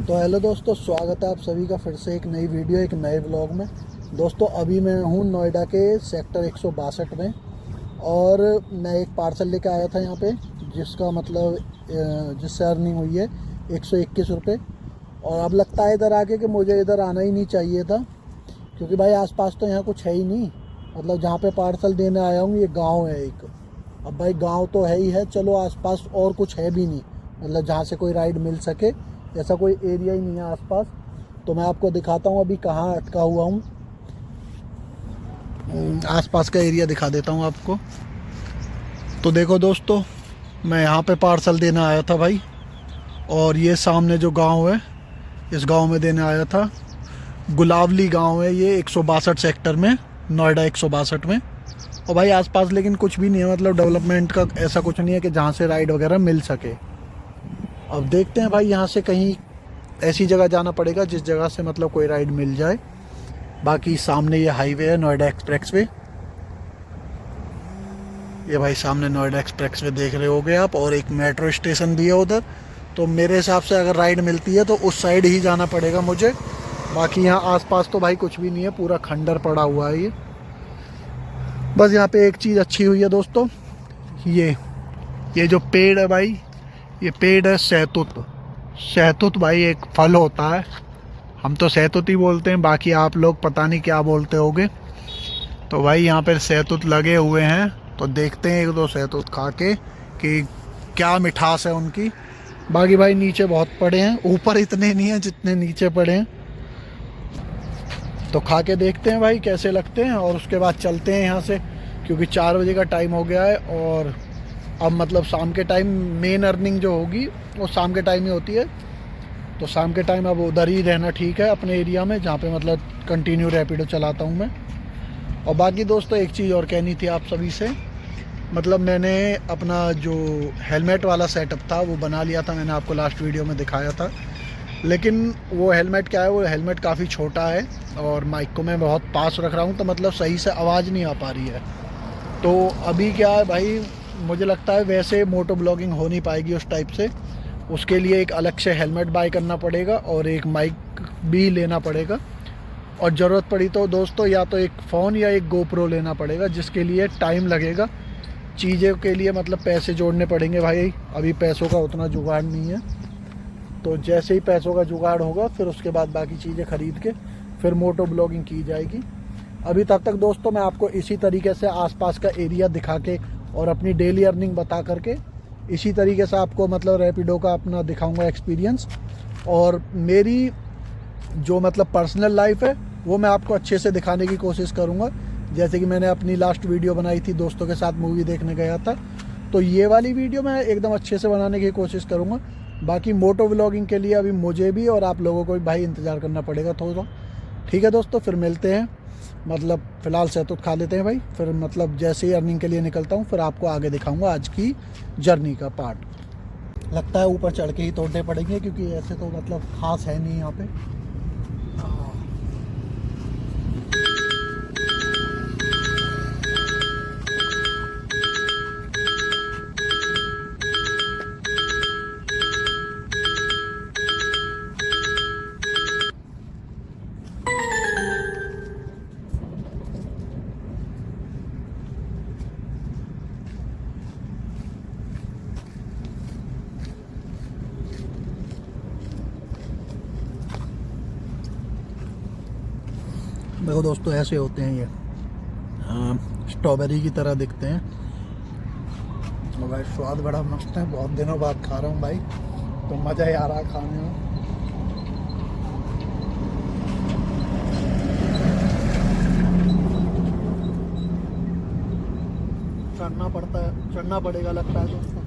तो हेलो दोस्तों, स्वागत है आप सभी का फिर से एक नई वीडियो, एक नए ब्लॉग में। दोस्तों अभी मैं हूँ नोएडा के सेक्टर 162 में, और मैं एक पार्सल लेकर आया था यहाँ पे, जिसका मतलब जिससे अर्निंग हुई है 121 रुपये। और अब लगता है इधर आके कि मुझे इधर आना ही नहीं चाहिए था, क्योंकि भाई आसपास तो यहाँ कुछ है ही नहीं। मतलब जहाँ पे पार्सल देने आया हूँ ये गांव है एक। अब भाई गांव तो है ही है, चलो आसपास और कुछ है भी नहीं, मतलब जहाँ से कोई राइड मिल सके, ऐसा कोई एरिया ही नहीं है आसपास। तो मैं आपको दिखाता हूँ अभी कहाँ अटका हुआ हूँ। आसपास का एरिया दिखा देता हूँ आपको। तो देखो दोस्तों, मैं यहाँ पे पार्सल देने आया था भाई, और ये सामने जो गांव है, इस गांव में देने आया था। गुलावली गांव है ये, 162 सेक्टर में, नोएडा 162 में। और भाई आसपास लेकिन कुछ भी नहीं है, मतलब डेवलपमेंट का ऐसा कुछ नहीं है कि जहाँ से राइड वगैरह मिल सके। अब देखते हैं भाई, यहाँ से कहीं ऐसी जगह जाना पड़ेगा जिस जगह से मतलब कोई राइड मिल जाए। बाकी सामने ये हाईवे है, नोएडा एक्सप्रेस वे। ये भाई सामने नोएडा एक्सप्रेस वे देख रहे होगे आप, और एक मेट्रो स्टेशन भी है उधर। तो मेरे हिसाब से अगर राइड मिलती है तो उस साइड ही जाना पड़ेगा मुझे। बाकी यहाँ आसपास तो भाई कुछ भी नहीं है, पूरा खंडर पड़ा हुआ है ये। बस यहाँ पे एक चीज़ अच्छी हुई है दोस्तों, ये जो पेड़ है भाई, ये पेड़ है सहतूत। सहतूत भाई एक फल होता है, हम तो सहतूत ही बोलते हैं, बाकी आप लोग पता नहीं क्या बोलते होगे। तो भाई यहाँ पर सहतूत लगे हुए हैं, तो देखते हैं एक दो सहतूत खा के कि क्या मिठास है उनकी। बाकी भाई नीचे बहुत पड़े हैं, ऊपर इतने नहीं हैं जितने नीचे पड़े हैं। तो खा के देखते हैं भाई कैसे लगते हैं, और उसके बाद चलते हैं यहाँ से, क्योंकि 4 बजे का टाइम हो गया है। और अब मतलब शाम के टाइम मेन अर्निंग जो होगी वो शाम के टाइम ही होती है। तो शाम के टाइम अब उधर ही रहना ठीक है, अपने एरिया में, जहाँ पे मतलब कंटिन्यू रैपिडो चलाता हूँ मैं। और बाकी दोस्तों एक चीज़ और कहनी थी आप सभी से, मतलब मैंने अपना जो हेलमेट वाला सेटअप था वो बना लिया था, मैंने आपको लास्ट वीडियो में दिखाया था। लेकिन वो हेलमेट क्या है, वो हेलमेट काफ़ी छोटा है, और माइक को मैं बहुत पास रख रहा हूँ, तो मतलब सही से आवाज़ नहीं आ पा रही है। तो अभी क्या है भाई, मुझे लगता है वैसे मोटो ब्लॉगिंग हो नहीं पाएगी उस टाइप से। उसके लिए एक अलग से हेलमेट बाय करना पड़ेगा, और एक माइक भी लेना पड़ेगा। और ज़रूरत पड़ी तो दोस्तों या तो एक फ़ोन या एक गोप्रो लेना पड़ेगा, जिसके लिए टाइम लगेगा। चीज़ों के लिए मतलब पैसे जोड़ने पड़ेंगे भाई, अभी पैसों का उतना जुगाड़ नहीं है। तो जैसे ही पैसों का जुगाड़ होगा फिर उसके बाद बाकी चीज़ें ख़रीद के फिर मोटो ब्लॉगिंग की जाएगी। अभी तक दोस्तों मैं आपको इसी तरीके से आसपास का एरिया दिखा के और अपनी डेली अर्निंग बता करके इसी तरीके से आपको मतलब रैपिडो का अपना दिखाऊंगा एक्सपीरियंस। और मेरी जो मतलब पर्सनल लाइफ है वो मैं आपको अच्छे से दिखाने की कोशिश करूंगा। जैसे कि मैंने अपनी लास्ट वीडियो बनाई थी, दोस्तों के साथ मूवी देखने गया था, तो ये वाली वीडियो मैं एकदम अच्छे से बनाने की कोशिश करूंगा। बाकी मोटो व्लॉगिंग के लिए अभी मुझे भी और आप लोगों को भी भाई इंतज़ार करना पड़ेगा थोड़ा। ठीक है दोस्तों, फिर मिलते हैं। मतलब फ़िलहाल सहतूत खा लेते हैं भाई, फिर मतलब जैसे ही अर्निंग के लिए निकलता हूँ फिर आपको आगे दिखाऊंगा आज की जर्नी का पार्ट। लगता है ऊपर चढ़ के ही तोड़ने पड़ेंगे, क्योंकि ऐसे तो मतलब खास है नहीं यहाँ पे। देखो दोस्तों ऐसे होते हैं ये, स्ट्रॉबेरी की तरह दिखते हैं। और भाई स्वाद बड़ा मस्त है, बहुत दिनों बाद खा रहा हूँ भाई, तो मज़ा ही आ रहा है खाने में। चढ़ना पड़ेगा लगता है दोस्तों।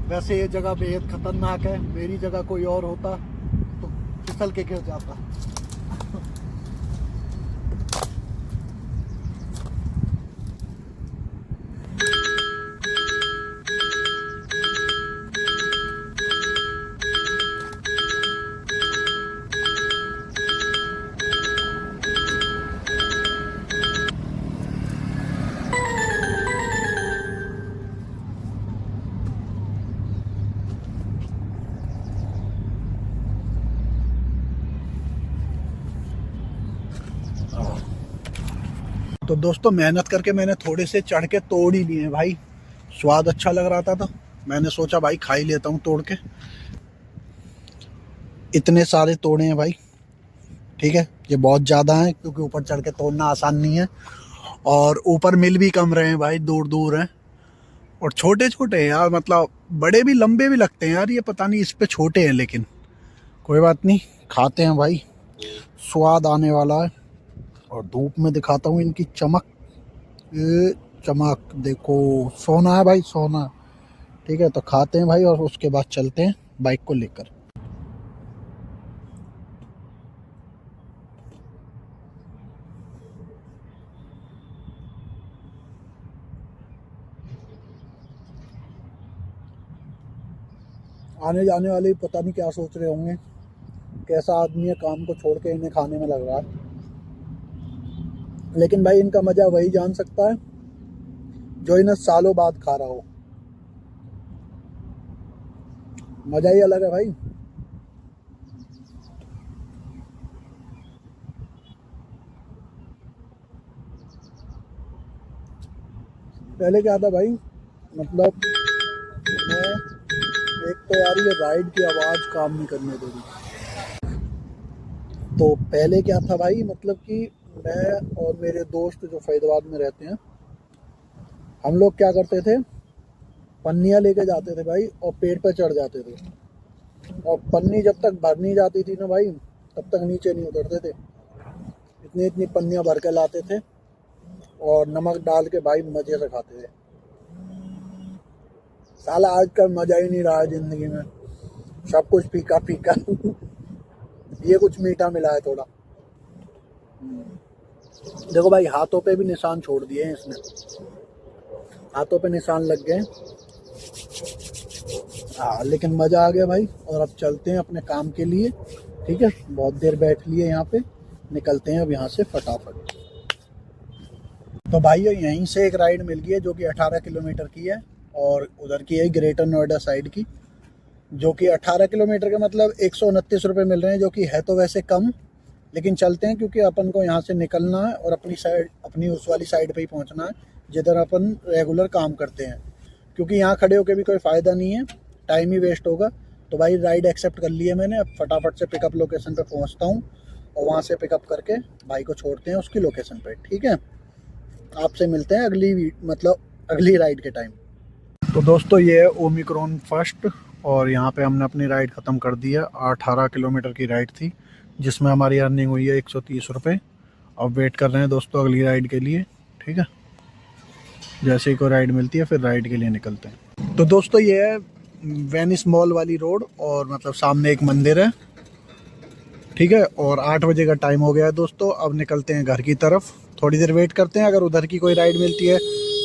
वैसे ये जगह बेहद खतरनाक है, मेरी जगह कोई और होता तो फिसल के गिर जाता। तो दोस्तों मेहनत करके मैंने थोड़े से चढ़ के तोड़ ही लिए भाई। स्वाद अच्छा लग रहा था तो मैंने सोचा भाई खा ही लेता हूँ तोड़ के। इतने सारे तोड़े हैं भाई, ठीक है। ये बहुत ज़्यादा हैं क्योंकि ऊपर चढ़ के तोड़ना आसान नहीं है, और ऊपर मिल भी कम रहे हैं भाई, दूर दूर हैं और छोटे छोटे हैं यार। मतलब बड़े भी लंबे भी लगते हैं यार, ये पता नहीं इस पे छोटे हैं, लेकिन कोई बात नहीं, खाते हैं भाई। स्वाद आने वाला है। और धूप में दिखाता हूँ इनकी चमक। ये चमक देखो, सोना है भाई, सोना। ठीक है, तो खाते हैं भाई और उसके बाद चलते हैं बाइक को लेकर। आने जाने वाले पता नहीं क्या सोच रहे होंगे, कैसा आदमी है काम को छोड़ के इन्हें खाने में लग रहा है। लेकिन भाई इनका मजा वही जान सकता है जो इन्हें सालों बाद खा रहा हो। मजा ही अलग है भाई। पहले क्या था भाई, मतलब मैं, एक तो यार ये राइड की आवाज़ काम नहीं करने दे रही। तो पहले क्या था भाई, मतलब कि मैं और मेरे दोस्त जो फैजाबाद में रहते हैं, हम लोग क्या करते थे, पन्नियाँ लेके जाते थे भाई और पेड़ पे चढ़ जाते थे। और पन्नी जब तक भर नहीं जाती थी ना भाई, तब तक नीचे नहीं उतरते थे। इतनी इतनी पन्नियाँ भर के लाते थे और नमक डाल के भाई मज़े से खाते थे। साला आजकल मज़ा ही नहीं रहा ज़िंदगी में, सब कुछ फीका फीका। ये कुछ मीठा मिला है थोड़ा। देखो भाई, हाथों पे भी निशान छोड़ दिए हैं इसने, हाथों पे निशान लग गए। हाँ, लेकिन मज़ा आ गया भाई। और अब चलते हैं अपने काम के लिए, ठीक है। बहुत देर बैठ लिए यहाँ पे, निकलते हैं अब यहाँ से फटाफट। तो भाइयों यहीं से एक राइड मिल गई है जो कि 18 किलोमीटर की है, और उधर की है ग्रेटर नोएडा साइड की, जो कि 18 किलोमीटर के मतलब 129 रुपये मिल रहे हैं, जो कि है तो वैसे कम, लेकिन चलते हैं क्योंकि अपन को यहाँ से निकलना है और अपनी साइड, अपनी उस वाली साइड पे ही पहुँचना है जिधर अपन रेगुलर काम करते हैं। क्योंकि यहाँ खड़े होकर भी कोई फ़ायदा नहीं है, टाइम ही वेस्ट होगा। तो भाई राइड एक्सेप्ट कर ली है मैंने, अब फटाफट से पिकअप लोकेशन पे पहुँचता हूँ और वहाँ से पिकअप करके भाई को छोड़ते हैं उसकी लोकेशन पे, ठीक है। आपसे मिलते हैं अगली राइड के टाइम। तो दोस्तों ये है ओमिक्रॉन फर्स्ट, और यहाँ पे हमने अपनी राइड ख़त्म कर दी है। 18 किलोमीटर की राइड थी जिसमें हमारी अर्निंग हुई है 130 रुपये। अब वेट कर रहे हैं दोस्तों अगली राइड के लिए, ठीक है। जैसे ही कोई राइड मिलती है फिर राइड के लिए निकलते हैं। तो दोस्तों ये है वेनिस मॉल वाली रोड, और मतलब सामने एक मंदिर है, ठीक है। और 8 बजे का टाइम हो गया है दोस्तों, अब निकलते हैं घर की तरफ। थोड़ी देर वेट करते हैं, अगर उधर की कोई राइड मिलती है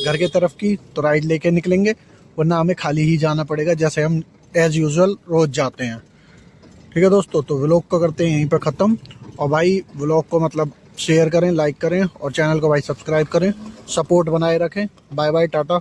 घर के तरफ की तो राइड लेके निकलेंगे, वरना हमें खाली ही जाना पड़ेगा जैसे हम एज़ यूजुअल रोज़ जाते हैं, ठीक है दोस्तों। तो व्लॉग को करते हैं यहीं पर ख़त्म। और भाई व्लॉग को मतलब शेयर करें, लाइक करें और चैनल को भाई सब्सक्राइब करें, सपोर्ट बनाए रखें। Bye bye, Tata.